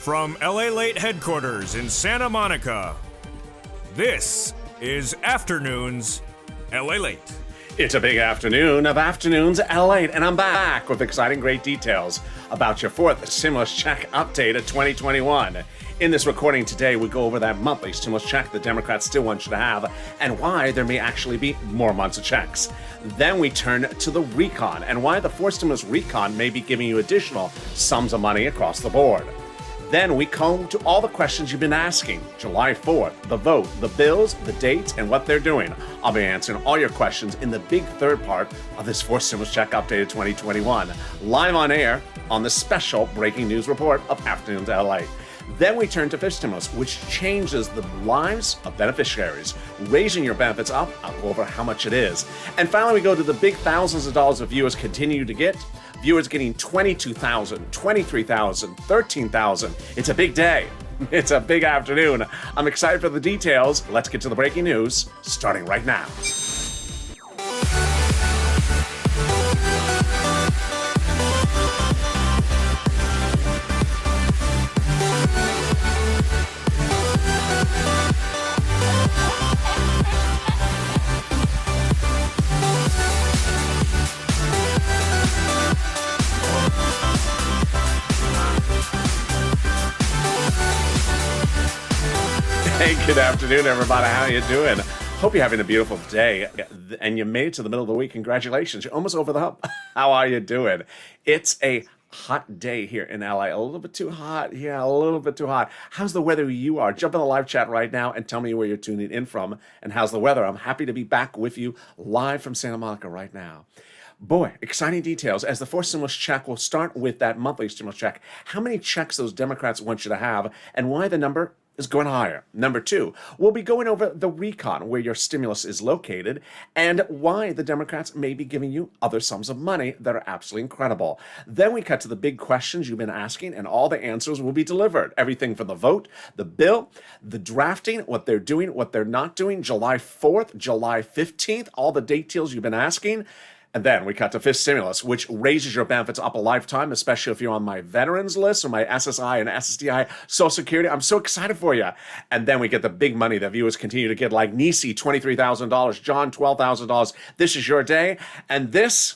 From LALATE headquarters in Santa Monica, this is Afternoons LALATE. It's a big afternoon of Afternoons LALATE, and I'm back with exciting great details about your fourth stimulus check update of 2021. In this recording today, we go over that monthly stimulus check the Democrats still want you to have and why there may actually be more months of checks. Then we turn to the recon and why the fourth stimulus recon may be giving you additional sums of money across the board. Then we come to all the questions you've been asking. July 4th, the vote, the bills, the dates, and what they're doing. I'll be answering all your questions in the big third part of this fourth stimulus check updated 2021, live on air on the special breaking news report of Afternoons LA. Then we turn to fifth stimulus, which changes the lives of beneficiaries, raising your benefits up. I'll go over how much it is. And finally, we go to the big thousands of dollars that viewers continue to get. Viewers getting $22,000, $23,000, $13,000. It's a big day. It's a big afternoon. I'm excited for the details. Let's get to the breaking news, starting right now. Hey, good afternoon, everybody. How you doing? Hope you're having a beautiful day, and you made it to the middle of the week. Congratulations. You're almost over the hump. How are you doing? It's a hot day here in LA. A little bit too hot. Yeah, a little bit too hot. How's the weather where you are? Jump in the live chat right now and tell me where you're tuning in from and how's the weather. I'm happy to be back with you live from Santa Monica right now. Boy, exciting details. As the fourth stimulus check, we'll start with that monthly stimulus check. How many checks those Democrats want you to have and why the number is going higher. Number two, we'll be going over the recon, where your stimulus is located, and why the Democrats may be giving you other sums of money that are absolutely incredible. Then we cut to the big questions you've been asking, and all the answers will be delivered. Everything from the vote, the bill, the drafting, what they're doing, what they're not doing, July 4th, July 15th, all the details you've been asking. And then we cut to fifth stimulus, which raises your benefits up a lifetime, especially if you're on my veterans list or my SSI and SSDI Social Security. I'm so excited for you. And then we get the big money that viewers continue to get, like Nisi, $23,000, John, $12,000. This is your day. And this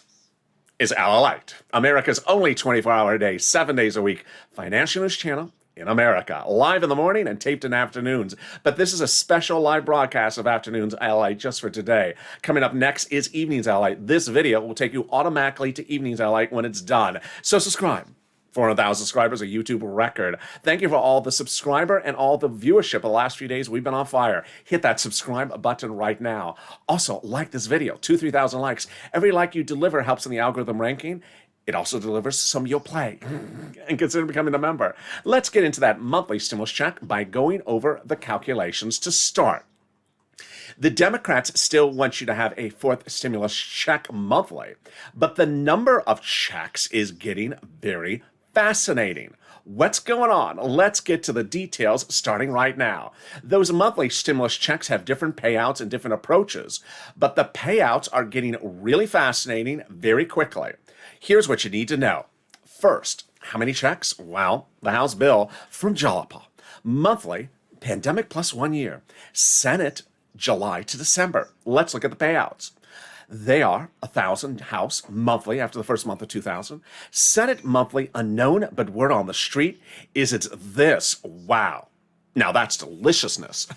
is LALATE, America's only 24-hour a day, 7 days a week financial news channel in America, live in the morning and taped in afternoons. But this is a special live broadcast of Afternoons LA just for today. Coming up next is Evenings LA. This video will take you automatically to Evenings LA when it's done. So subscribe. 400,000 subscribers, a YouTube record. Thank you for all the subscriber and all the viewership the last few days. We've been on fire. Hit that subscribe button right now. Also, like this video, 3,000 likes. Every like you deliver helps in the algorithm ranking. It also delivers some you'll play and consider becoming a member. Let's get into that monthly stimulus check by going over the calculations to start. The Democrats still want you to have a fourth stimulus check monthly, but the number of checks is getting very fascinating. What's going on? Let's get to the details starting right now. Those monthly stimulus checks have different payouts and different approaches, but the payouts are getting really fascinating very quickly. Here's what you need to know. First, how many checks? Well, the House bill from Jalapa. Monthly, pandemic plus 1 year. Senate, July to December. Let's look at the payouts. They are 1,000 House monthly after the first month of 2,000. Senate monthly, unknown, but word on the street is it's this. Wow. Now that's deliciousness.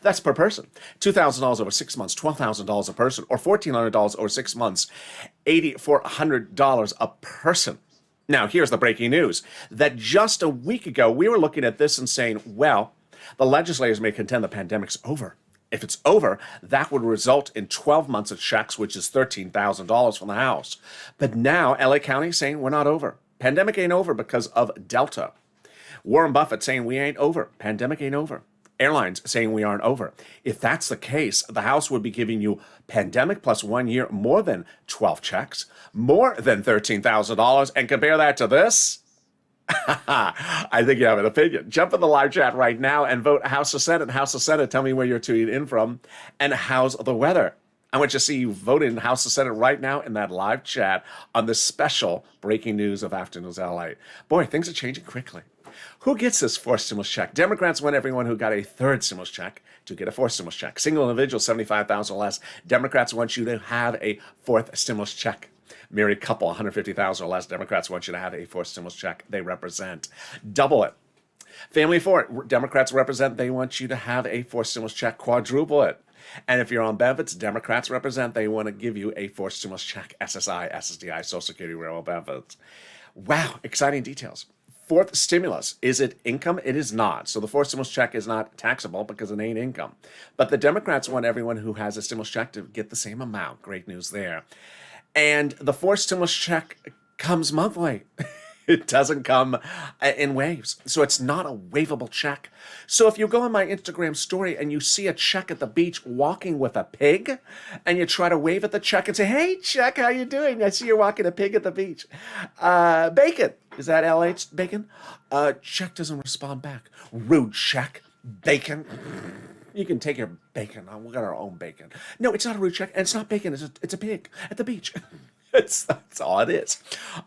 That's per person. $2,000 over 6 months, $12,000 a person, or $1,400 over 6 months, $8,400 a person. Now here's the breaking news, that just a week ago, we were looking at this and saying, well, the legislators may contend the pandemic's over. If it's over, that would result in 12 months of checks, which is $13,000 from the House. But now LA County is saying we're not over. Pandemic ain't over because of Delta. Warren Buffett saying we ain't over. Pandemic ain't over. Airlines saying we aren't over. If that's the case, the House would be giving you pandemic plus 1 year, more than 12 checks, more than $13,000. And compare that to this. I think you have an opinion. Jump in the live chat right now and vote House or Senate. House or Senate, tell me where you're tuning in from. And how's the weather? I want you to see you vote in House or Senate right now in that live chat on this special breaking news of Afternoons LA. Boy, things are changing quickly. Who gets this fourth stimulus check? Democrats want everyone who got a third stimulus check to get a fourth stimulus check. Single individual, 75,000 or less. Democrats want you to have a fourth stimulus check. Married couple, 150,000 or less. Democrats want you to have a fourth stimulus check. They represent. Double it. Family of four, Democrats represent. They want you to have a fourth stimulus check. Quadruple it. And if you're on benefits, Democrats represent. They want to give you a fourth stimulus check. SSI, SSDI, Social Security, Railroad benefits. Wow, exciting details. Fourth stimulus, is it income? It is not. So the fourth stimulus check is not taxable because it ain't income. But the Democrats want everyone who has a stimulus check to get the same amount. Great news there. And the fourth stimulus check comes monthly. It doesn't come in waves. So it's not a waivable check. So if you go on my Instagram story and you see a check at the beach walking with a pig, and you try to wave at the check and say, "Hey, check, how you doing? I see you're walking a pig at the beach." Bacon. Is that LH bacon? Check doesn't respond back. Rude check. Bacon. You can take your bacon. We got our own bacon. No, it's not a rude check, and it's not bacon. It's a pig at the beach. That's all it is.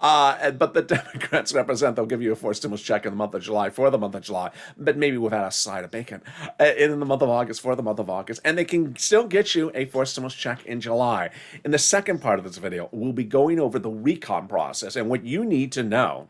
But the Democrats represent. They'll give you a fourth stimulus check in the month of July for the month of July, but maybe without a side of bacon. In the month of August for the month of August, and they can still get you a fourth stimulus check in July. In the second part of this video, we'll be going over the recon process and what you need to know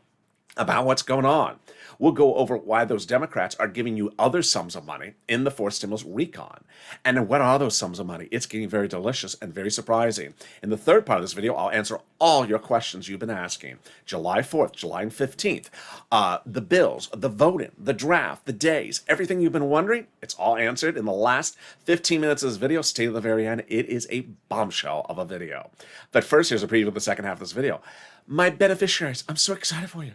about what's going on. We'll go over why those Democrats are giving you other sums of money in the fourth stimulus recon. And then what are those sums of money? It's getting very delicious and very surprising. In the third part of this video, I'll answer all your questions you've been asking. July 4th, July 15th, the bills, the voting, the draft, the days, everything you've been wondering, it's all answered in the last 15 minutes of this video. Stay to the very end. It is a bombshell of a video. But first, here's a preview of the second half of this video. My beneficiaries, I'm so excited for you.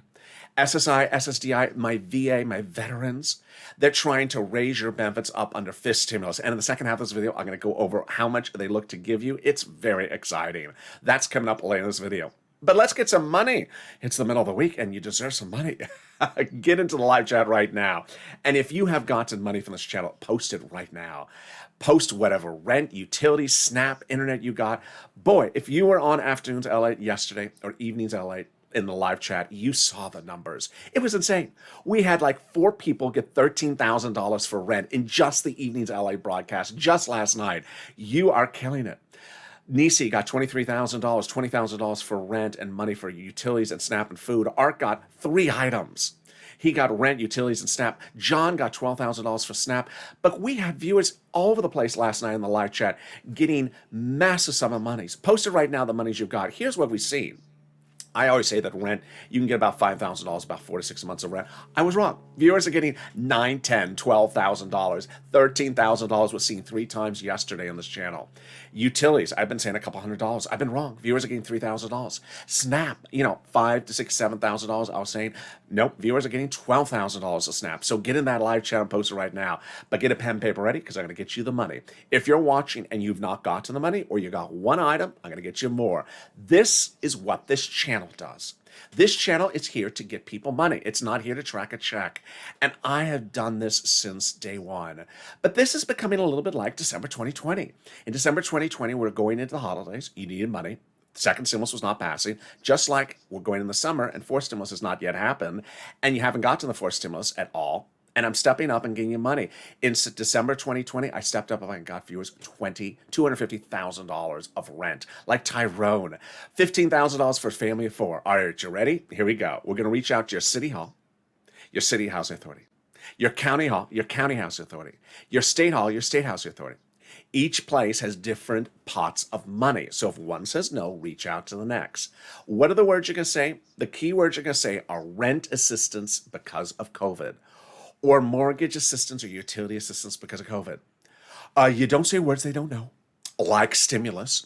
SSI, SSDI, my VA, my veterans, they're trying to raise your benefits up under fifth stimulus. And in the second half of this video, I'm going to go over how much they look to give you. It's very exciting. That's coming up later in this video. But let's get some money. It's the middle of the week and you deserve some money. Get into the live chat right now. And if you have gotten money from this channel, post it right now. Post whatever rent, utilities, SNAP, internet you got. Boy, if you were on Afternoons LA yesterday or Evenings LA, in the live chat, you saw the numbers. It was insane. We had like 4 people get $13,000 for rent in just the Evenings LA broadcast just last night. You are killing it. Nisi got $23,000, $20,000 for rent and money for utilities and SNAP and food. Art got 3 items. He got rent, utilities, and SNAP. John got $12,000 for SNAP. But we had viewers all over the place last night in the live chat getting massive sum of monies. Post it right now, the monies you've got. Here's what we've seen. I always say that rent, you can get about $5,000, about 4 to 6 months of rent. I was wrong. Viewers are getting $9,000, $10,000, $12,000. $13,000 was seen 3 times yesterday on this channel. Utilities, I've been saying a couple $100. I've been wrong. Viewers are getting $3,000. SNAP, $5,000 to $6,000, $7,000. I was saying, nope, viewers are getting $12,000 of SNAP. So get in that live chat and post it right now. But get a pen and paper ready because I'm going to get you the money. If you're watching and you've not gotten the money or you got 1 item, I'm going to get you more. This is what this channel does. This channel is here to get people money. It's not here to track a check. And I have done this since day one. But this is becoming a little bit like December 2020. In December 2020, we're going into the holidays. You needed money. Second stimulus was not passing, just like we're going in the summer and fourth stimulus has not yet happened. And you haven't gotten the fourth stimulus at all. And I'm stepping up and getting you money. In December 2020, I stepped up and got viewers $250,000 of rent, like Tyrone. $15,000 for a family of 4. All right, you ready? Here we go. We're going to reach out to your city hall, your city housing authority, your county hall, your county housing authority, your state hall, your state housing authority. Each place has different pots of money. So if one says no, reach out to the next. What are the words you're going to say? The key words you're going to say are rent assistance because of COVID, or mortgage assistance or utility assistance because of COVID. You don't say words they don't know, like stimulus,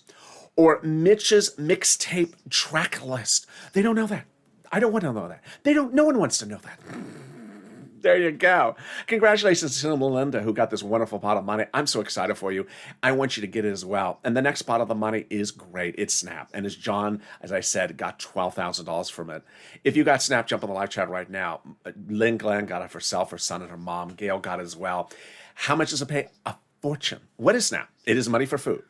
or Mitch's mixtape track list. They don't know that. I don't want to know that. No one wants to know that. There you go. Congratulations to Melinda, who got this wonderful pot of money. I'm so excited for you. I want you to get it as well. And the next pot of the money is great. It's SNAP. And as John, as I said, got $12,000 from it. If you got SNAP, jump on the live chat right now. Lynn Glenn got it for herself, her son, and her mom. Gail got it as well. How much does it pay? A fortune. What is SNAP? It is money for food.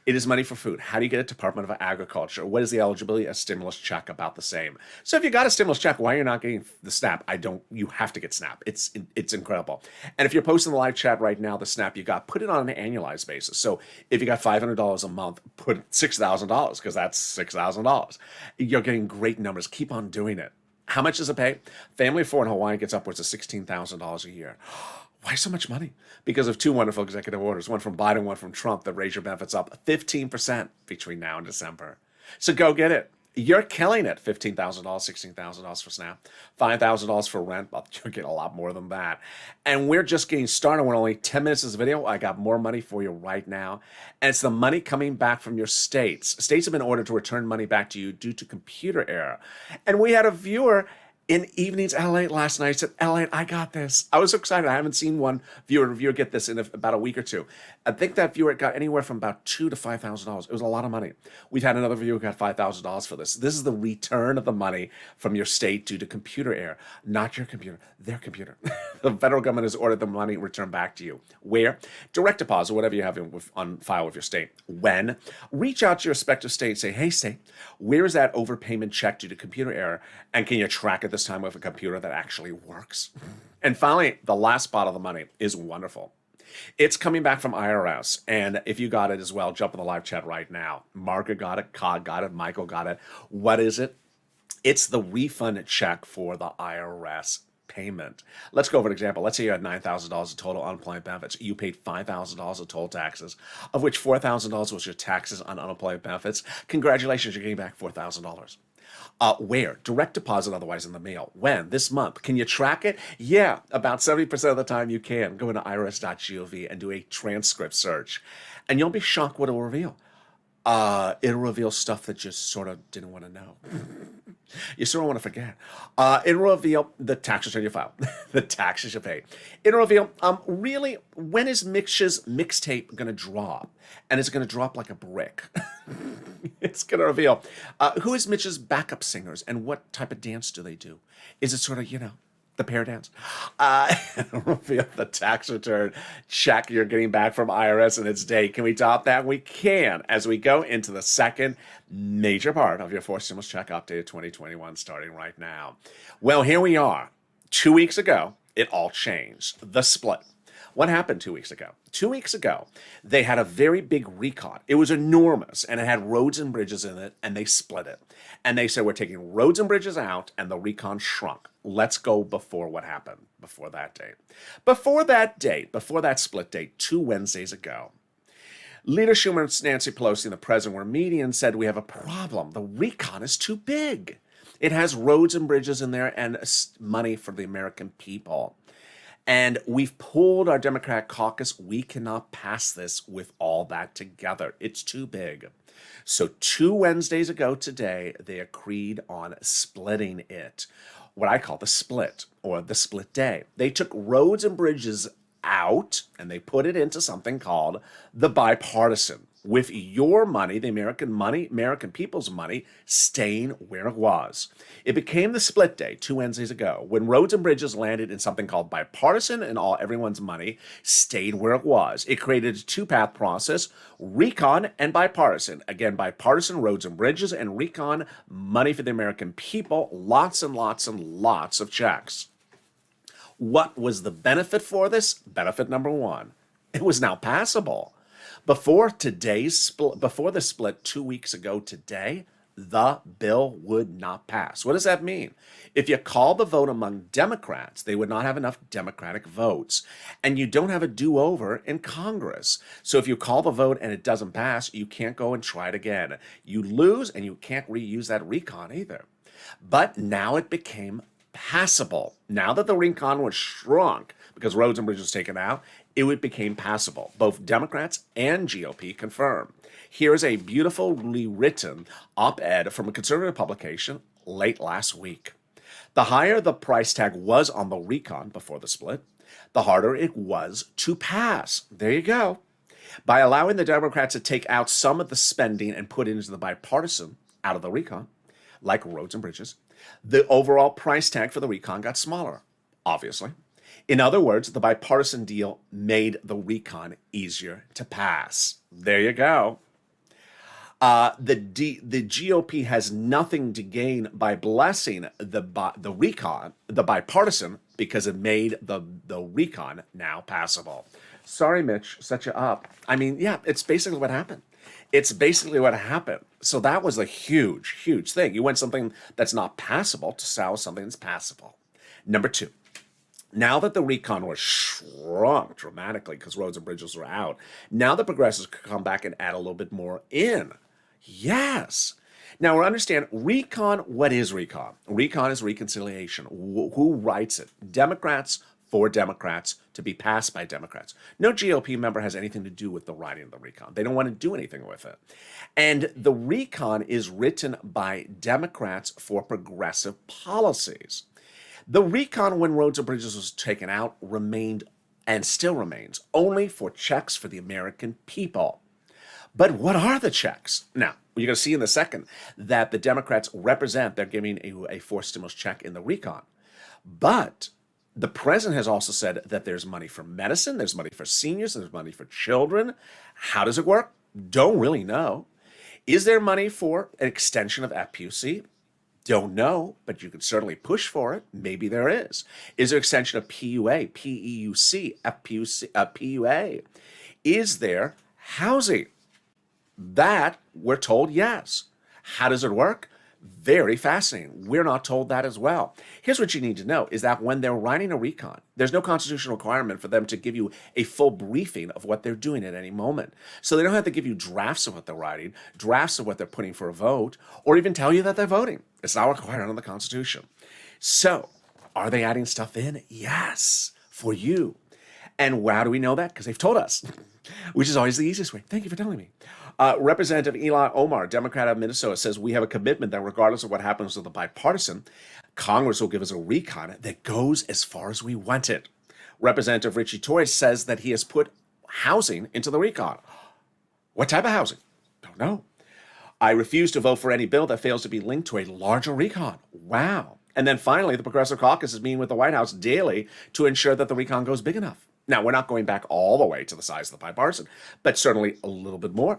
It is money for food. How do you get it? Department of Agriculture. What is the eligibility? A stimulus check, about the same. So if you got a stimulus check, why are you not getting the SNAP? You have to get SNAP. It's incredible. And if you're posting the live chat right now, the SNAP you got, put it on an annualized basis. So if you got $500 a month, put $6,000 because that's $6,000. You're getting great numbers. Keep on doing it. How much does it pay? Family of four in Hawaii gets upwards of $16,000 a year. Why so much money? Because of two wonderful executive orders, one from Biden, one from Trump, that raise your benefits up 15% between now and December. So go get it. You're killing it. $15,000, $16,000 for SNAP, $5,000 for rent. Well, you'll get a lot more than that. And we're just getting started. We're only 10 minutes of this video. I got more money for you right now. And it's the money coming back from your states. States have been ordered to return money back to you due to computer error. And we had a viewer in Evenings LALATE last night said, LALATE, I got this. I was so excited. I haven't seen one viewer get this in about a week or two. I think that viewer got anywhere from about $2,000 to $5,000. It was a lot of money. We've had another viewer who got $5,000 for this. This is the return of the money from your state due to computer error. Not your computer, their computer. The federal government has ordered the money returned back to you. Where? Direct deposit, whatever you have on file with your state. When? Reach out to your respective state and say, hey, state, where is that overpayment check due to computer error? And can you track it this time with a computer that actually works? And finally, the last spot of the money is wonderful. It's coming back from IRS. And if you got it as well, jump in the live chat right now. Margaret got it, Cog got it, Michael got it. What is it? It's the refund check for the IRS payment. Let's go over an example. Let's say you had $9,000 of total unemployment benefits. You paid $5,000 of total taxes, of which $4,000 was your taxes on unemployment benefits. Congratulations, you're getting back $4,000. Where? Direct deposit, otherwise in the mail. When? This month. Can you track it? Yeah, about 70% of the time you can. Go into irs.gov and do a transcript search. And you'll be shocked what it will reveal. It'll reveal stuff that you sort of didn't want to know. You sort of want to forget. It'll reveal the tax return you file, the taxes you pay. It'll reveal, really, when is Mix's mixtape going to drop? And it's going to drop like a brick. It's going to reveal who is Mitch's backup singers and what type of dance do they do? Is it sort of, the pair dance? Reveal the tax return check you're getting back from IRS in its date. Can we top that? We can, as we go into the second major part of your forced stimulus check update of 2021 starting right now. Well, here we are. 2 weeks ago, it all changed. The split. What happened 2 weeks ago? 2 weeks ago, they had a very big recon. It was enormous, and it had roads and bridges in it, and they split it. And they said, we're taking roads and bridges out, and the recon shrunk. Let's go before what happened, before that date. Before that split date, 2 Wednesdays ago, Leader Schumer and Nancy Pelosi and the president were meeting and said, we have a problem. The recon is too big. It has roads and bridges in there and money for the American people. And we've pulled our Democratic caucus. We cannot pass this with all that together. It's too big. So 2 Wednesdays ago today, they agreed on splitting it. What I call the split, or the split day. They took roads and bridges out and they put it into something called the bipartisan, with your money, the American people's money, staying where it was. It became the split day 2 Wednesdays ago when roads and bridges landed in something called bipartisan, and everyone's money stayed where it was. It created a two-path process, recon and bipartisan. Again, bipartisan, roads and bridges, and recon, money for the American people, lots and lots and lots of checks. What was the benefit for this? Benefit number one, it was now passable. Before the split 2 weeks ago today, the bill would not pass. What does that mean? If you call the vote among Democrats, they would not have enough Democratic votes. And you don't have a do-over in Congress. So if you call the vote and it doesn't pass, you can't go and try it again. You lose, and you can't reuse that recon either. But now it became passable. Now that the recon was shrunk because roads and bridges was taken out, it became passable. Both Democrats and GOP confirm. Here is a beautifully written op-ed from a conservative publication late last week. The higher the price tag was on the recon before the split, the harder it was to pass. There you go. By allowing the Democrats to take out some of the spending and put it into the bipartisan out of the recon, like roads and bridges, the overall price tag for the recon got smaller, obviously. In other words, the bipartisan deal made the recon easier to pass. There you go. The GOP has nothing to gain by blessing the recon, the bipartisan, because it made the recon now passable. Sorry, Mitch, set you up. I mean, yeah, it's basically what happened. It's basically what happened. So that was a huge, huge thing. You went something that's not passable to sell something that's passable. Number two, now that the recon was shrunk dramatically because roads and bridges were out, now the progressives could come back and add a little bit more in. Yes. Now, we understand recon. What is recon? Recon is reconciliation. Who writes it? Democrats for Democrats to be passed by Democrats. No GOP member has anything to do with the writing of the recon. They don't want to do anything with it. And the recon is written by Democrats for progressive policies. The recon, when roads and bridges was taken out, remained and still remains only for checks for the American people. But what are the checks? Now, you're going to see in a second that the Democrats represent, they're giving a forced stimulus check in the recon. But the president has also said that there's money for medicine, there's money for seniors, there's money for children. How does it work? Don't really know. Is there money for an extension of FPUC? Don't know, but you could certainly push for it. Maybe there is. Is there extension of PUA, PEUC, FPUC, PUA? Is there housing? That, we're told, yes. How does it work? Very fascinating. We're not told that as well. Here's what you need to know is that when they're writing a recon, there's no constitutional requirement for them to give you a full briefing of what they're doing at any moment. So they don't have to give you drafts of what they're writing, drafts of what they're putting for a vote, or even tell you that they're voting. It's not required under the Constitution. So, are they adding stuff in? Yes, for you. And how do we know that? Because they've told us, which is always the easiest way. Thank you for telling me. Representative Eli Omar, Democrat of Minnesota, says we have a commitment that regardless of what happens with the bipartisan, Congress will give us a recon that goes as far as we want it. Representative Richie Toy says that he has put housing into the recon. What type of housing? Don't know. I refuse to vote for any bill that fails to be linked to a larger recon. Wow. And then finally, the Progressive Caucus is meeting with the White House daily to ensure that the recon goes big enough. Now, we're not going back all the way to the size of the bipartisan, but certainly a little bit more.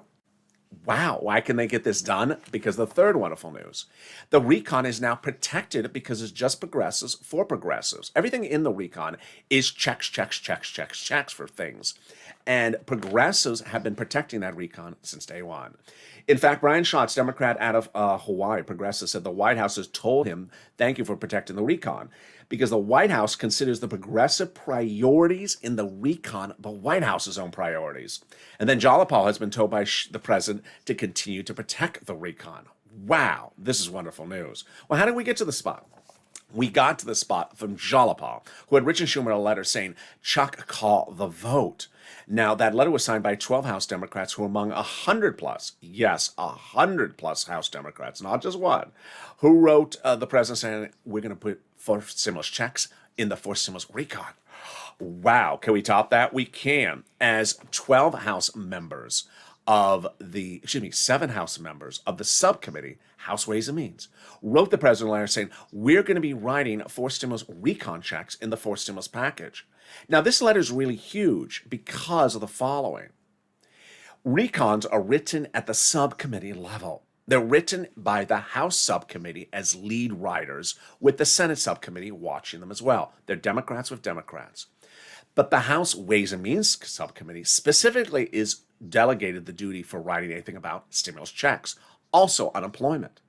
Wow, why can they get this done? Because the third wonderful news. The recon is now protected because it's just progressives for progressives. Everything in the recon is checks for things. And progressives have been protecting that recon since day one. In fact, Brian Schatz, Democrat out of Hawaii, progressive, said the White House has told him, thank you for protecting the recon, because the White House considers the progressive priorities in the recon the White House's own priorities. And then Jalapal has been told by the president to continue to protect the recon. Wow, this is wonderful news. Well, how did we get to the spot? We got to the spot from Jalapal, who had Richard Schumer a letter saying, Chuck, call the vote. Now, that letter was signed by 12 House Democrats who were among 100 plus, yes, 100 plus House Democrats, not just one, who wrote the president saying, we're going to put forced stimulus checks in the forced stimulus recon. Wow, can we top that? We can. As 12 House members of the, 7 House members of the subcommittee, House Ways and Means, wrote the president a letter saying, we're going to be writing forced stimulus recon checks in the forced stimulus package. Now, this letter is really huge because of the following. Recons are written at the subcommittee level. They're written by the House subcommittee as lead writers, with the Senate subcommittee watching them as well. They're Democrats with Democrats. But the House Ways and Means subcommittee specifically is delegated the duty for writing anything about stimulus checks, also unemployment.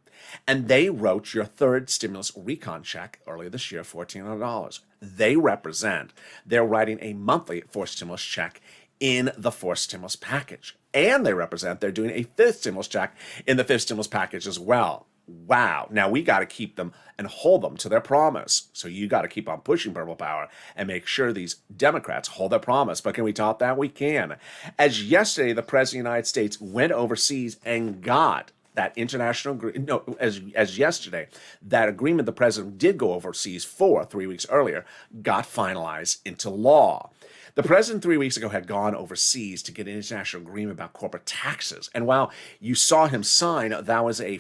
And they wrote your third stimulus recon check earlier this year, $1,400. They represent, they're writing a monthly forced stimulus check in the forced stimulus package. And they represent, they're doing a fifth stimulus check in the fifth stimulus package as well. Wow. Now we got to keep them and hold them to their promise. So you got to keep on pushing Purple Power and make sure these Democrats hold their promise. But can we top that? We can. As yesterday, the President of the United States went overseas and got that international agreement. No, as yesterday, that agreement the president did go overseas for 3 weeks earlier got finalized into law. The president 3 weeks ago had gone overseas to get an international agreement about corporate taxes. And while you saw him sign, that was a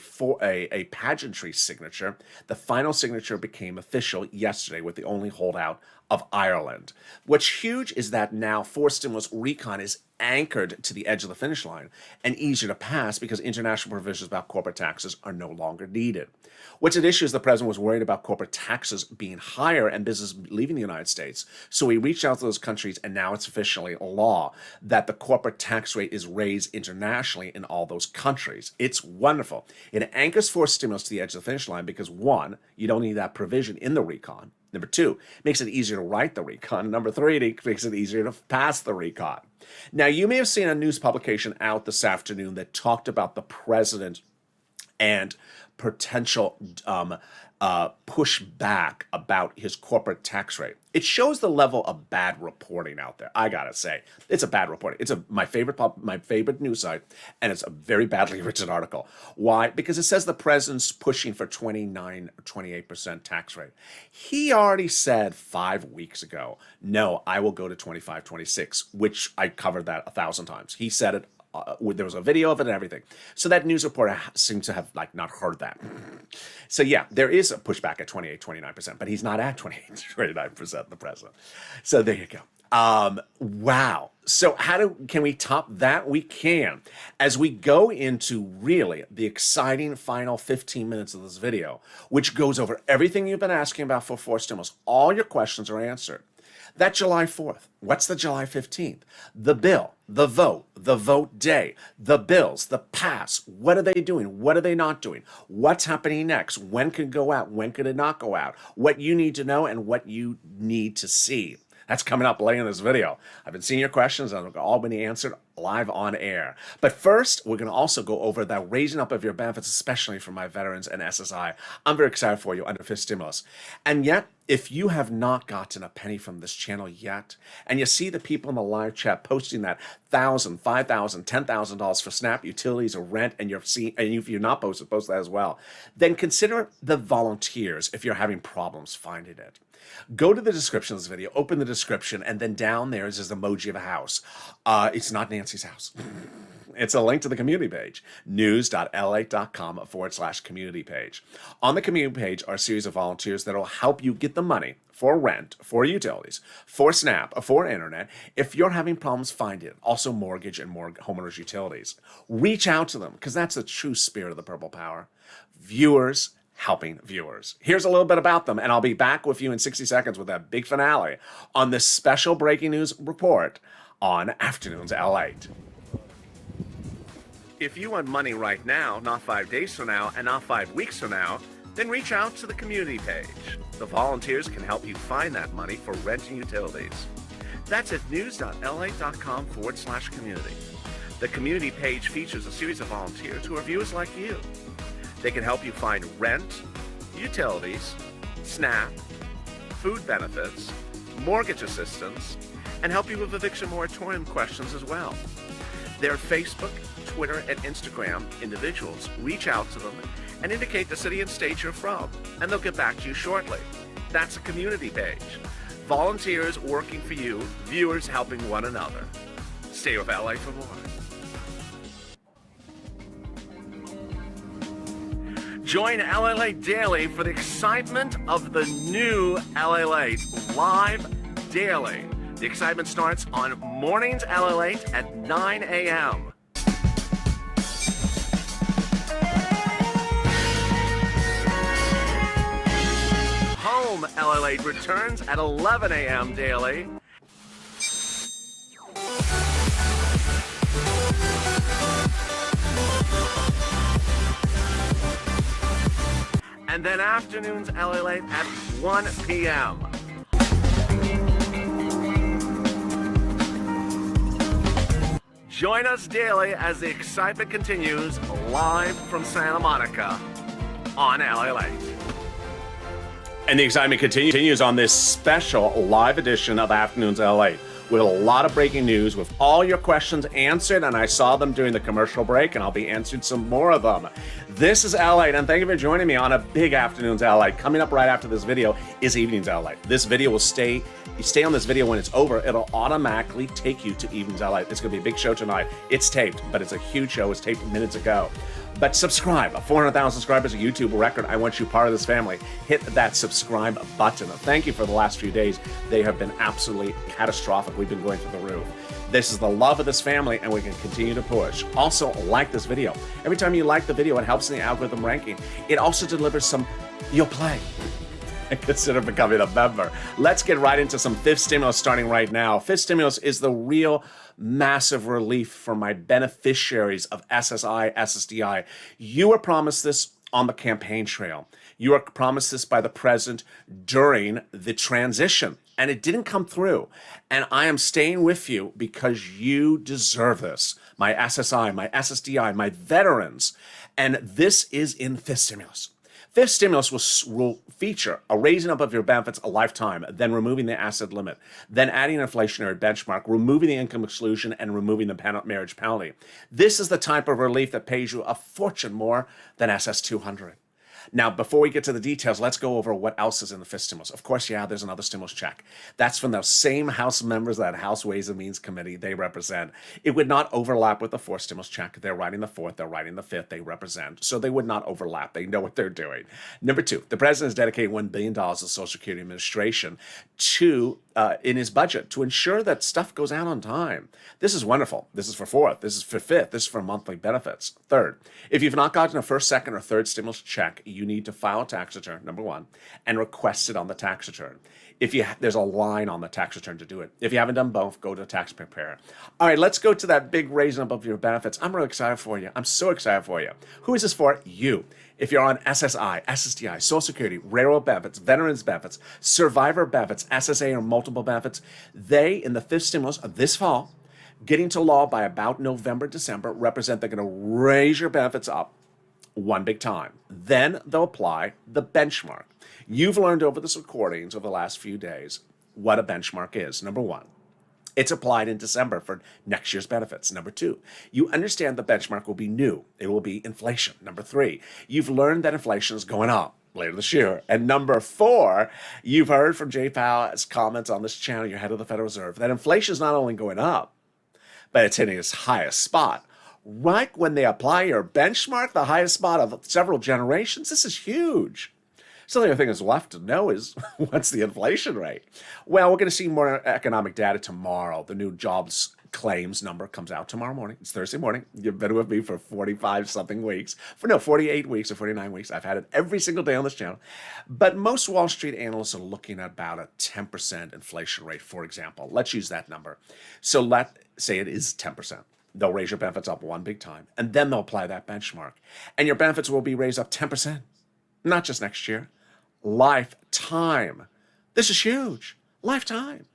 pageantry signature. The final signature became official yesterday with the only holdout of Ireland. What's huge is that now forced stimulus recon is anchored to the edge of the finish line and easier to pass because international provisions about corporate taxes are no longer needed. What's at issue is the president was worried about corporate taxes being higher and business leaving the United States. So he reached out to those countries, and now it's officially law that the corporate tax rate is raised internationally in all those countries. It's wonderful. It anchors forced stimulus to the edge of the finish line because, one, you don't need that provision in the recon. Number two, it makes it easier to write the recon. Number three, it makes it easier to pass the recon. Now, you may have seen a news publication out this afternoon that talked about the president and potential pushback about his corporate tax rate. It shows the level of bad reporting out there. I gotta say, it's a bad reporting. It's my favorite news site, and it's a very badly written article. Why? Because it says the president's pushing for 29 or 28% tax rate. He already said 5 weeks ago, no, I will go to 25, 26, which I covered that 1,000 times. He said it. There was a video of it and everything. So that news reporter seems to have not heard that. So yeah, there is a pushback at 28, 29%, but he's not at 28, 29%, the president. So there you go. Wow. So can we top that? We can. As we go into really the exciting final 15 minutes of this video, which goes over everything you've been asking about for forced stimulus, all your questions are answered. That July 4th. What's the July 15th? The bill, the vote day, the bills, the pass. What are they doing? What are they not doing? What's happening next? When could it go out? When could it not go out? What you need to know and what you need to see. That's coming up later in this video. I've been seeing your questions and they've all been answered live on air. But first, we're going to also go over the raising up of your benefits, especially for my veterans and SSI. I'm very excited for you under fifth stimulus. And yet, if you have not gotten a penny from this channel yet, and you see the people in the live chat posting that $1,000, $5,000, $10,000 for SNAP, utilities, or rent, and if you're not posted, post that as well, then consider the volunteers if you're having problems finding it. Go to the description of this video, open the description, and then down there is this emoji of a house. It's not Nancy's house. It's a link to the community page, news.lalate.com/community page. On the community page are a series of volunteers that will help you get the money for rent, for utilities, for SNAP, for internet, if you're having problems finding it. Also mortgage and more homeowners utilities. Reach out to them, because that's the true spirit of the Purple Power. Viewers helping viewers. Here's a little bit about them, and I'll be back with you in 60 seconds with that big finale on this special breaking news report on Afternoons LALATE. If you want money right now, not 5 days from now, and not 5 weeks from now, then reach out to the community page. The volunteers can help you find that money for rent and utilities. That's at news.lalate.com/community. The community page features a series of volunteers who are viewers like you. They can help you find rent, utilities, SNAP, food benefits, mortgage assistance, and help you with eviction moratorium questions as well. Their Facebook, Twitter, and Instagram individuals reach out to them and indicate the city and state you're from, and they'll get back to you shortly. That's a community page. Volunteers working for you, viewers helping one another. Stay with LA for more. Join LALATE Daily for the excitement of the new LALATE live daily. The excitement starts on mornings LALATE at 9 a.m. Home LALATE returns at 11 a.m. daily. And then afternoons LALATE at 1 p.m. Join us daily as the excitement continues live from Santa Monica on LALATE. And the excitement continues on this special live edition of Afternoons LALATE with a lot of breaking news, with all your questions answered, and I saw them during the commercial break, and I'll be answering some more of them. This is LALATE, and thank you for joining me on a big Afternoons LALATE. Coming up right after this video is Evenings LALATE. This video will you stay on this video when it's over, it'll automatically take you to Evenings LALATE. It's going to be a big show tonight. It's taped, but it's a huge show. It was taped minutes ago. But subscribe. 400,000 subscribers, a YouTube record. I want you part of this family. Hit that subscribe button. Thank you for the last few days. They have been absolutely catastrophic. We've been going through the roof. This is the love of this family, and we can continue to push. Also, like this video. Every time you like the video, it helps in the algorithm ranking. It also delivers some you'll play. And consider becoming a member. Let's get right into some fifth stimulus starting right now. Fifth stimulus is the real massive relief for my beneficiaries of SSI, SSDI. You were promised this on the campaign trail. You were promised this by the president during the transition, and it didn't come through. And I am staying with you because you deserve this. My SSI, my SSDI, my veterans. And this is in fifth stimulus. Fifth stimulus will feature a raising up of your benefits a lifetime, then removing the asset limit, then adding an inflationary benchmark, removing the income exclusion, and removing the marriage penalty. This is the type of relief that pays you a fortune more than SS200. Now, before we get to the details, let's go over what else is in the fifth stimulus. Of course, yeah, there's another stimulus check. That's from those same House members that House Ways and Means Committee they represent. It would not overlap with the fourth stimulus check. They're writing the fourth, they're writing the fifth, they represent. So they would not overlap. They know what they're doing. Number two, the president has dedicated $1 billion to Social Security Administration in his budget to ensure that stuff goes out on time. This is wonderful. This is for fourth. This is for fifth. This is for monthly benefits. Third, if you've not gotten a first, second, or third stimulus check, you need to file a tax return, number one, and request it on the tax return. There's a line on the tax return to do it. If you haven't done both, go to a tax preparer. All right, let's go to that big raising up of your benefits. I'm really excited for you. I'm so excited for you. Who is this for? You. If you're on SSI, SSDI, Social Security, railroad benefits, veterans benefits, survivor benefits, SSA or multiple benefits, they, in the fifth stimulus of this fall, getting to law by about November, December, represent they're going to raise your benefits up one big time. Then they'll apply the benchmark. You've learned over this recordings over the last few days what a benchmark is. Number one, it's applied in December for next year's benefits. Number two, you understand the benchmark will be new. It will be inflation. Number three, you've learned that inflation is going up later this year. And number four, you've heard from Jay Powell's comments on this channel, your head of the Federal Reserve, that inflation is not only going up, but it's hitting its highest spot. Right when they apply your benchmark, the highest spot of several generations, this is huge. So the only thing that's left to know is what's the inflation rate? Well, we're going to see more economic data tomorrow. The new jobs claims number comes out tomorrow morning. It's Thursday morning. You've been with me for 48 weeks or 49 weeks. I've had it every single day on this channel. But most Wall Street analysts are looking at about a 10% inflation rate, for example. Let's use that number. So let's say it is 10%. They'll raise your benefits up one big time, and then they'll apply that benchmark. And your benefits will be raised up 10%. Not just next year. Lifetime. This is huge. Lifetime.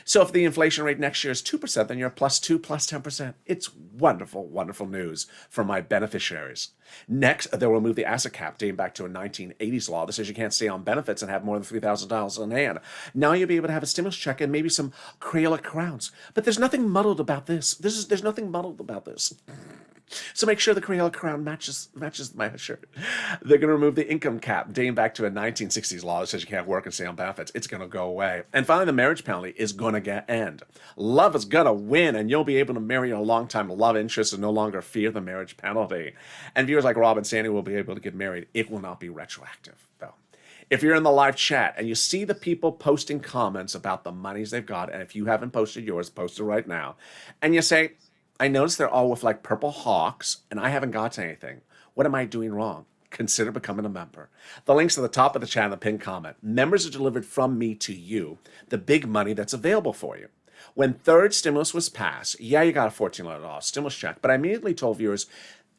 So if the inflation rate next year is 2%, then you're plus 2 plus 10%. It's wonderful, wonderful news for my beneficiaries. Next, they'll remove the asset cap dating back to a 1980s law that says you can't stay on benefits and have more than $3,000 in hand. Now you'll be able to have a stimulus check and maybe some Crayola crowns. But there's nothing muddled about this. There's nothing muddled about this. So make sure the Crayola crown matches my shirt. They're going to remove the income cap dating back to a 1960s law that says you can't work and stay on benefits. It's going to go away. And finally, the marriage penalty is going to end. Love is going to win, and you'll be able to marry your longtime love interest and no longer fear the marriage penalty. And viewers like Rob and Sandy will be able to get married. It will not be retroactive, though. If you're in the live chat and you see the people posting comments about the monies they've got, and if you haven't posted yours, post it right now, and you say, I noticed they're all with like purple hawks, and I haven't got anything. What am I doing wrong? Consider becoming a member. The link's at the top of the chat in the pinned comment. Members are delivered from me to you, the big money that's available for you. When third stimulus was passed, yeah, you got a $1,400 stimulus check, but I immediately told viewers,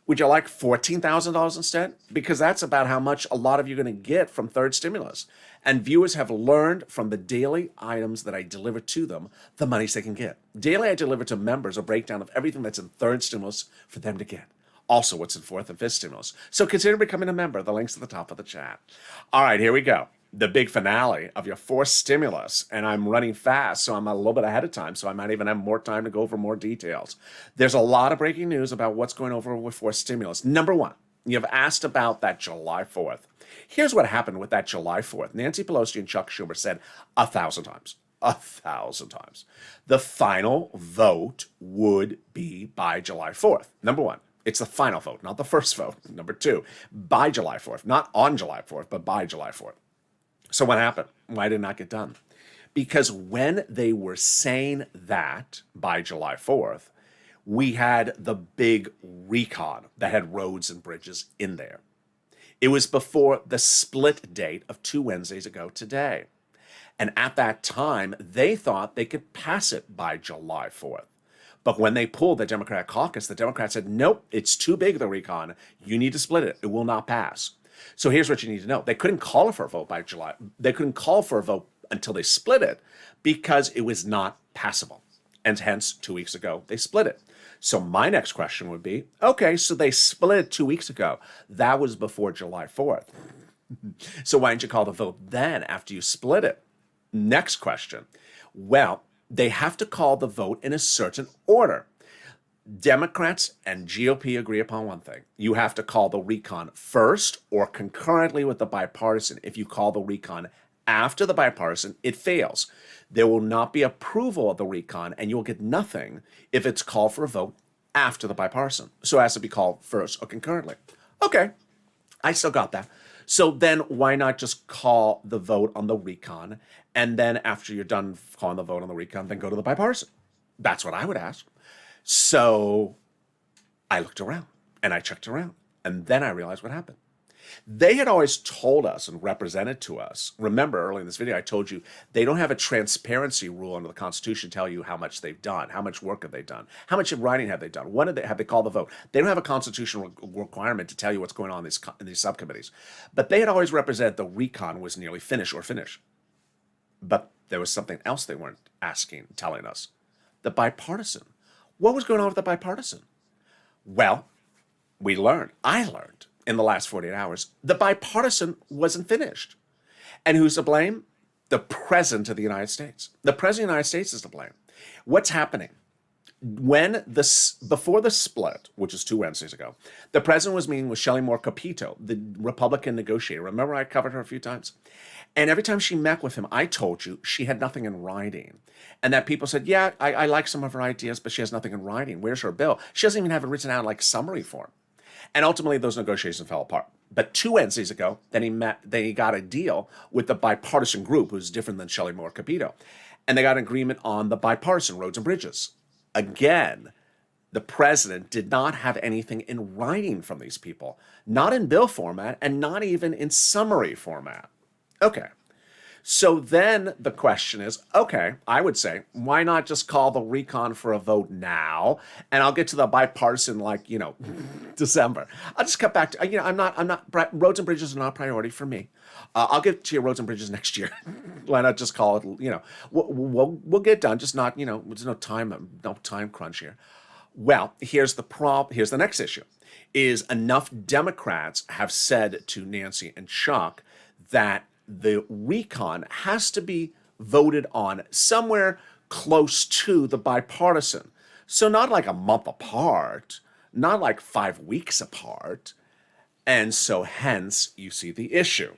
would you like $14,000 instead? Because that's about how much a lot of you are going to get from third stimulus. And viewers have learned from the daily items that I deliver to them, the monies they can get. Daily, I deliver to members a breakdown of everything that's in third stimulus for them to get. Also, what's in fourth and fifth stimulus. So consider becoming a member. The link's at the top of the chat. All right, here we go. The big finale of your fourth stimulus, and I'm running fast, so I'm a little bit ahead of time, so I might even have more time to go over more details. There's a lot of breaking news about what's going over with fourth stimulus. Number one, you've asked about that July 4th. Here's what happened with that July 4th. Nancy Pelosi and Chuck Schumer said 1,000 times, 1,000 times, the final vote would be by July 4th. Number one, It's the final vote, not the first vote. Number two, by July 4th, not on July 4th, but by July 4th. So what happened? Why did it not get done? Because when they were saying that by July 4th, we had the big recon that had roads and bridges in there. It was before the split date of 2 Wednesdays ago today. And at that time, they thought they could pass it by July 4th. But when they pulled the Democratic caucus, the Democrats said, nope, it's too big, the recon. You need to split it. It will not pass. So here's what you need to know. They couldn't call for a vote by July. They couldn't call for a vote until they split it because it was not passable. And hence, 2 weeks ago, they split it. So my next question would be, okay, so they split it 2 weeks ago. That was before July 4th. So why didn't you call the vote then after you split it? Next question. Well, they have to call the vote in a certain order. Democrats and GOP agree upon one thing. You have to call the recon first or concurrently with the bipartisan. If you call the recon after the bipartisan, it fails. There will not be approval of the recon, and you'll get nothing if it's called for a vote after the bipartisan. So it has to be called first or concurrently. Okay, I still got that. So then why not just call the vote on the recon, and then after you're done calling the vote on the recon, then go to the bipartisan? That's what I would ask. So I looked around, and I checked around, and then I realized what happened. They had always told us and represented to us, remember early in this video, I told you they don't have a transparency rule under the Constitution to tell you how much they've done, how much work have they done, how much writing have they done, when have they called the vote. They don't have a constitutional requirement to tell you what's going on in these subcommittees. But they had always represented the recon was nearly finished. But there was something else they weren't telling us. The bipartisan. What was going on with the bipartisan? Well, I learned in the last 48 hours, the bipartisan wasn't finished. And who's to blame? The President of the United States. The President of the United States is to blame. What's happening? Before the split, which is 2 Wednesdays ago, the President was meeting with Shelley Moore Capito, the Republican negotiator. Remember I covered her a few times? And every time she met with him, I told you she had nothing in writing. And that people said, yeah, I like some of her ideas, but she has nothing in writing. Where's her bill? She doesn't even have it written out like summary form. And ultimately, those negotiations fell apart. But 2 Wednesdays ago, then he got a deal with the bipartisan group, who's different than Shelley Moore Capito. And they got an agreement on the bipartisan roads and bridges. Again, the president did not have anything in writing from these people, not in bill format and not even in summary format. Okay. So then the question is, okay, I would say, why not just call the recon for a vote now? And I'll get to the bipartisan, December. I'll just cut back to, I'm not, roads and bridges are not a priority for me. I'll get to your roads and bridges next year. Why not just call it, we'll get it done, just not, there's no time crunch here. Well, here's the next issue, is enough Democrats have said to Nancy and Chuck that the recon has to be voted on somewhere close to the bipartisan. So not like a month apart, not like 5 weeks apart. And so hence you see the issue.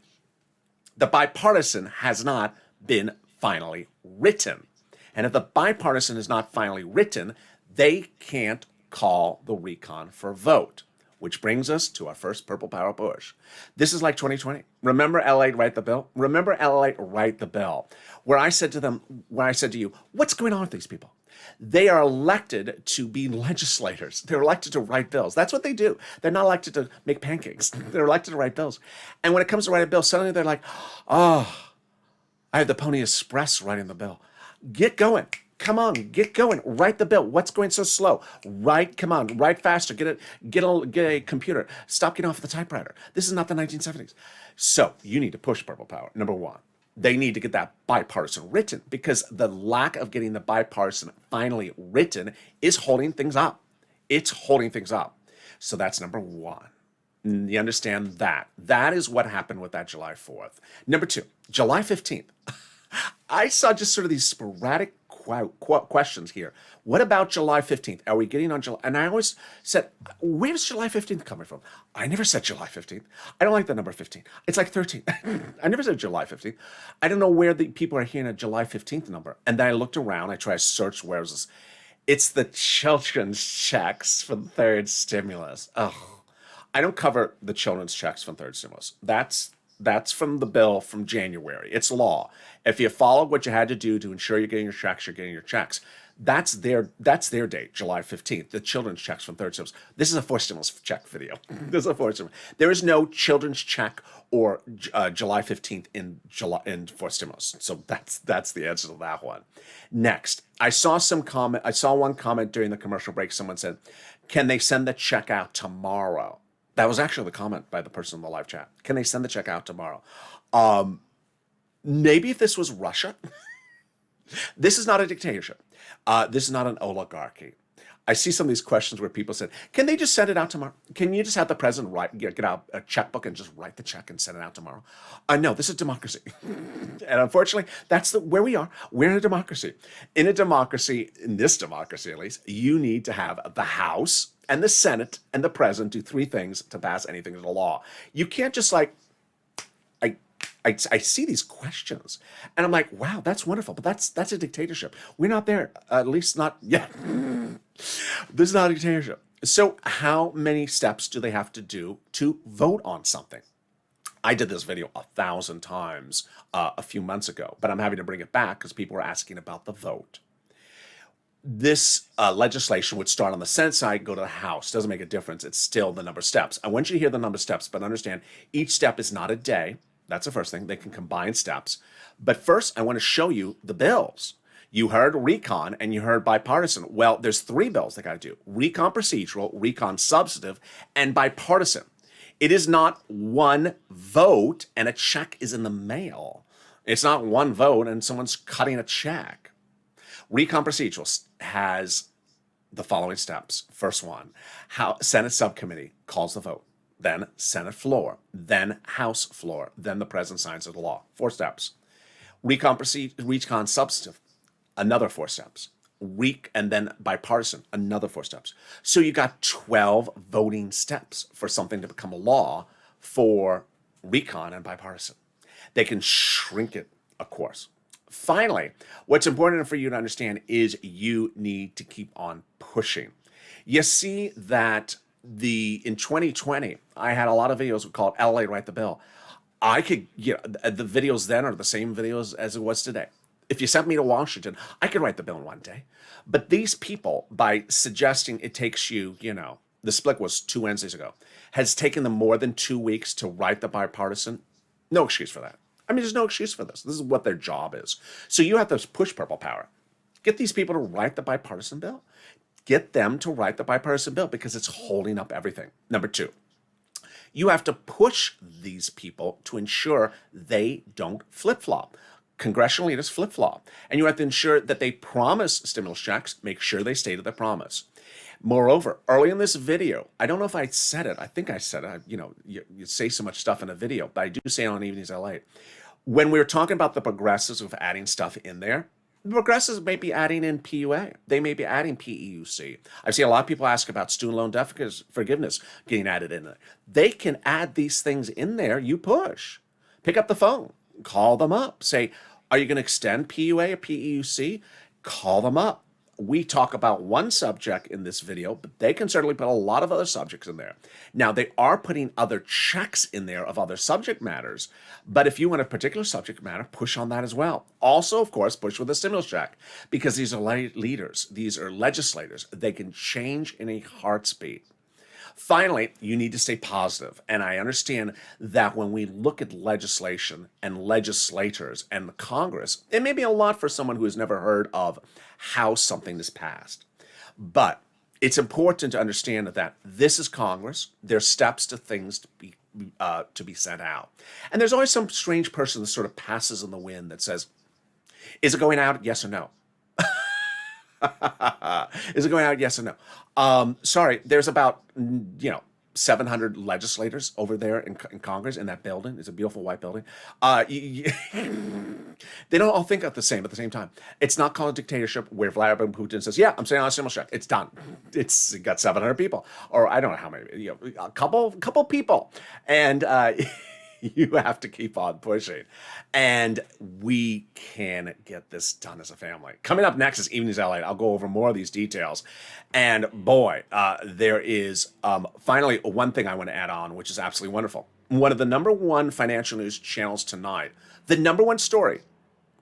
The bipartisan has not been finally written. And if the bipartisan is not finally written, they can't call the recon for a vote. Which brings us to our first purple power push. This is like 2020. Remember LALATE write the bill? Remember LALATE write the bill, where I said to you, what's going on with these people? They are elected to be legislators. They're elected to write bills. That's what they do. They're not elected to make pancakes. They're elected to write bills. And when it comes to write a bill, suddenly they're like, oh, I have the Pony Express writing the bill. Get going. Come on, get going. Write the bill. What's going so slow? Come on, write faster. Get a computer. Stop getting off the typewriter. This is not the 1970s. So you need to push purple power. Number one, they need to get that bipartisan written, because the lack of getting the bipartisan finally written is holding things up. It's holding things up. So that's number one. You understand that? That is what happened with that July 4th. Number two, July 15th. I saw just sort of these sporadic questions here. What about July 15th? Are we getting on July? And I always said, where's July 15th coming from? I never said July 15th. I don't like the number 15. It's like 13. I never said July 15th. I don't know where the people are hearing a July 15th number. And then I looked around. I tried to search where was this. It's the children's checks for the third stimulus. Oh, I don't cover the children's checks from third stimulus. That's from the bill from January. It's law. If you follow what you had to do to ensure you're getting your checks, you're getting your checks. That's their date, July 15th. The children's checks from third stimulus. This is a fourth stimulus check video. This is a fourth stimulus. There is no children's check or July 15th in fourth stimulus. So that's the answer to that one. Next, I saw one comment during the commercial break. Someone said, "Can they send the check out tomorrow?" That was actually the comment by the person in the live chat. Can they send the check out tomorrow? Maybe if this was Russia. This is not a dictatorship. This is not an oligarchy. I see some of these questions where people said, "Can they just send it out tomorrow? Can you just have the president get out a checkbook and just write the check and send it out tomorrow?" No, this is democracy. And unfortunately, that's where we are. We're in a democracy. In this democracy at least, you need to have the House and the Senate and the president do three things to pass anything into law. You can't just I see these questions and I'm like, wow, that's wonderful, but that's a dictatorship. We're not there, at least not yet. This is not a dictatorship. So how many steps do they have to do to vote on something? I did this video 1,000 times a few months ago, but I'm having to bring it back because people are asking about the vote. This legislation would start on the Senate side, go to the House. Doesn't make a difference. It's still the number of steps. I want you to hear the number of steps, but understand each step is not a day. That's the first thing. They can combine steps. But first, I want to show you the bills. You heard recon and you heard bipartisan. Well, there's three bills they got to do. Recon procedural, recon substantive, and bipartisan. It is not one vote and a check is in the mail. It's not one vote and someone's cutting a check. Recon procedural has the following steps. First one, Senate subcommittee calls the vote. Then Senate floor, then House floor, then the president signs the law. 4 steps. Recon substantive, another 4 steps. And then bipartisan, another 4 steps. So you got 12 voting steps for something to become a law for recon and bipartisan. They can shrink it, of course. Finally, what's important for you to understand is you need to keep on pushing. You see that in 2020, I had a lot of videos called LALATE Write the Bill. I could, the videos then are the same videos as it was today. If you sent me to Washington, I could write the bill in one day. But these people, by suggesting it takes you, the split was 2 Wednesdays ago, has taken them more than 2 weeks to write the bipartisan. No excuse for that. I mean, there's no excuse for this. This is what their job is. So you have to push purple power. Get these people to write the bipartisan bill. Get them to write the bipartisan bill because it's holding up everything. Number 2, you have to push these people to ensure they don't flip-flop. Congressional leaders flip-flop. And you have to ensure that they promise stimulus checks, make sure they stay to their promise. Moreover, early in this video, I don't know if I said it. I think I said it. You say so much stuff in a video, but I do say it on Evenings LA. When we were talking about the progressives of adding stuff in there, the progressives may be adding in PUA. They may be adding PEUC. I've seen a lot of people ask about student loan debt forgiveness getting added in there. They can add these things in there. You push. Pick up the phone. Call them up. Say, are you going to extend PUA or PEUC? Call them up. We talk about one subject in this video, but they can certainly put a lot of other subjects in there. Now, they are putting other checks in there of other subject matters, but if you want a particular subject matter, push on that as well. Also, of course, push with a stimulus check, because these are leaders, these are legislators. They can change in a heartbeat. Finally, you need to stay positive. And I understand that when we look at legislation and legislators and the Congress, it may be a lot for someone who has never heard of how something is passed. But it's important to understand that this is Congress. There's steps to things to be sent out. And there's always some strange person that sort of passes in the wind that says, is it going out? Yes or no? Is it going out? Yes or no? Sorry, there's about 700 legislators over there in Congress in that building. It's a beautiful white building. They don't all think at the same time. It's not called a dictatorship where Vladimir Putin says, "Yeah, I'm saying on a stimulus check." It's done. It got 700 people, or I don't know how many. A couple people, and You have to keep on pushing. And we can get this done as a family. Coming up next is Evenings LA. I'll go over more of these details. And boy, there is finally one thing I want to add on, which is absolutely wonderful. One of the number one financial news channels tonight, the number one story.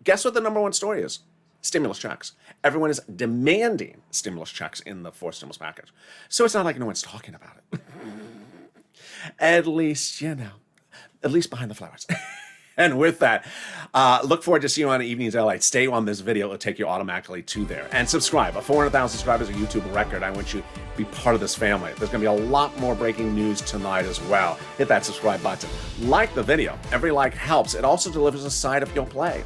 Guess what the number one story is? Stimulus checks. Everyone is demanding stimulus checks in the fourth stimulus package. So it's not like no one's talking about it. At least, at least behind the flowers. And with that, look forward to seeing you on Evenings LA. Stay on this video. It'll take you automatically to there. And subscribe. 400,000 subscribers, a YouTube record. I want you to be part of this family. There's going to be a lot more breaking news tonight as well. Hit that subscribe button. Like the video. Every like helps. It also delivers a side of your play.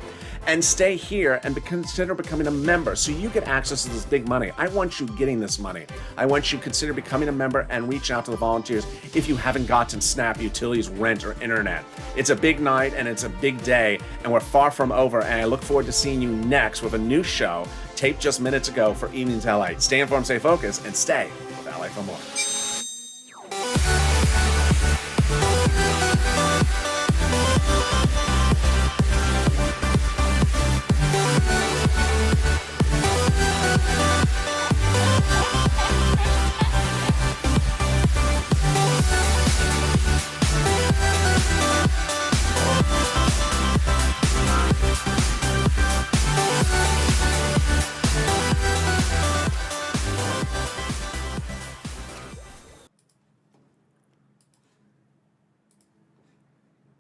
And stay here and consider becoming a member so you get access to this big money. I want you getting this money. I want you to consider becoming a member and reach out to the volunteers if you haven't gotten SNAP, utilities, rent, or internet. It's a big night and it's a big day, and we're far from over, and I look forward to seeing you next with a new show taped just minutes ago for Evenings LA. Stay informed, stay focused, and stay with LA for more.